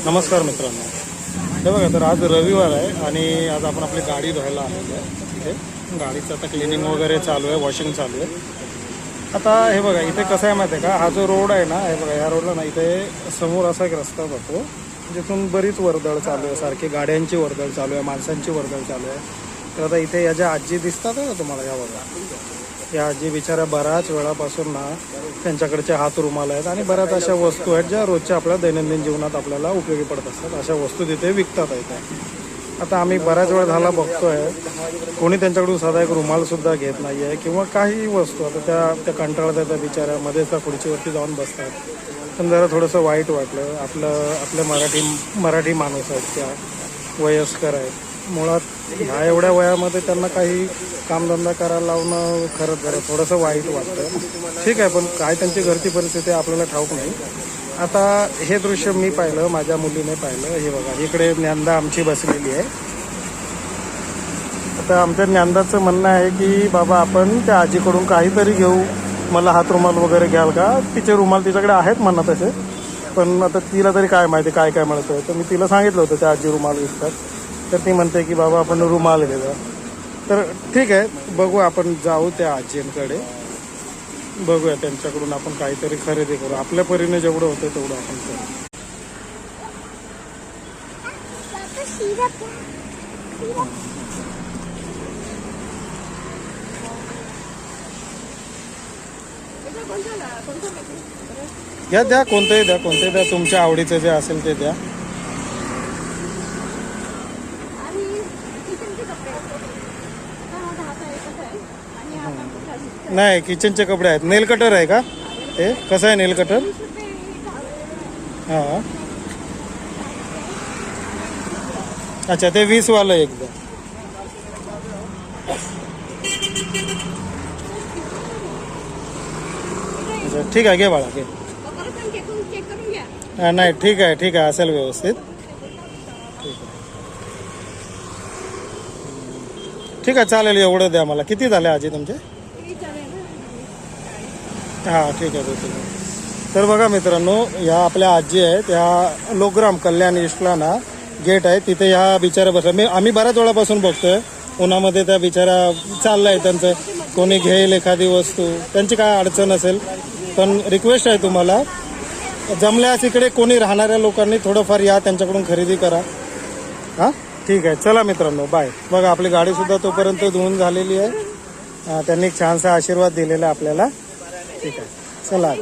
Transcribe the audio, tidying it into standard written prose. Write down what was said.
नमस्कार मित्रांनो, हे बघा तर आज रविवार आहे आणि आज आपण आपली गाडी धुवायला आलेलो आहे. इथे गाडीचं आता क्लिनिंग वगैरे चालू आहे, वॉशिंग चालू आहे. आता हे बघा इथे कसं आहे माहिती आहे का, हा जो रोड आहे ना, हे बघा या रोडला ना इथे समोर असा एक रस्ता जातो जिथून बरीच वर्दळ चालू आहे, सारखी गाड्यांची वर्दळ चालू आहे, माणसांची वर्दळ चालू आहे. तर आता इथे या ज्या आजी दिसतात ना तुम्हाला, या बघा या आजी बिचाऱ्या बऱ्याच वेळापासून ना त्यांच्याकडचे हात रुमाल आहेत आणि बऱ्याच अशा वस्तू आहेत ज्या रोजच्या आपल्या दैनंदिन जीवनात आपल्याला उपयोगी पडत असतात. अशा वस्तू तिथे विकतात आहेत. आता आम्ही बऱ्याच वेळ झाला बघतोय, कोणी त्यांच्याकडून साधा एक रुमालसुद्धा घेत नाही आहे किंवा काही वस्तू. आता त्या कंटाळत त्या बिचाऱ्यामध्ये त्या खुर्चीवरती जाऊन बसतात. पण जरा थोडंसं वाईट वाटलं. आपल्या मराठी माणूस आहेत, त्या वयस्कर आहेत. मुळात ह्या एवढ्या वयामध्ये त्यांना काही कामधंदा करायला लावणं खरंच जरा थोडंसं वाईट वाटतं. ठीक आहे, पण काय त्यांची घरची परिस्थिती आपल्याला ठाऊक नाही. आता हे दृश्य मी पाहिलं, माझ्या मुलीने पाहिलं. हे बघा इकडे ज्ञानदा आमची बसलेली आहे. आता आमच्या ज्ञानदाचं म्हणणं आहे की बाबा आपण त्या आजीकडून काहीतरी घेऊ, मला हात रुमाल वगैरे घ्याल का. तिचे रुमाल तिच्याकडे आहेत म्हणा तसे, पण आता तिला तरी काय माहिती काय काय मिळतं. तर मी तिला सांगितलं होतं त्या आजी रुमाल विकतात, तर ती म्हणते की बाबा आपण रुमाल घेऊया. तर ठीक आहे, बघू आपण जाऊ त्या आजींकडे, बघूया त्यांच्याकडून आपण काहीतरी खरेदी करू. आपल्या परीने जेवढं होतं तेवढं आपण करू. द्या कोणतंही द्या तुमच्या आवडीचं जे असेल ते द्या. नाही, किचनचे कपडे आहेत. नेल कटर आहे का ते? कसं आहे नेल कटर? हां, अच्छा ते 20 वालं एकदा. ठीक आहे, घे बाळा घे. नाही ठीक आहे असेल व्यवस्थित. ठीक आहे चालेल, एवढं द्या मला. किती झाले आजी तुमचे? हां ठीक आहे. तर बघा मित्रांनो, या आपल्या आजी आहेत, त्या लोकग्राम कल्याण ईस्टला ना गेट आहे, तिथे ह्या बिचाऱ्या बसल्या. आम्ही बऱ्याच वेळापासून बघतोय उन्हामध्ये त्या बिचाऱ्या चाललाय त्यांचं. कोणी घेईल एखादी वस्तू, त्यांची काय अडचण असेल. पण रिक्वेस्ट आहे तुम्हाला, जमल्यास इकडे कोणी राहणाऱ्या लोकांनी थोडंफार या, त्यांच्याकडून खरेदी करा. हां ठीक आहे, चला मित्रांनो बाय. बघा आपली गाडीसुद्धा तोपर्यंत धुवून झालेली आहे. त्यांनी एक छानसा आशीर्वाद दिलेला आहे आपल्याला. ठीक आहे, चला.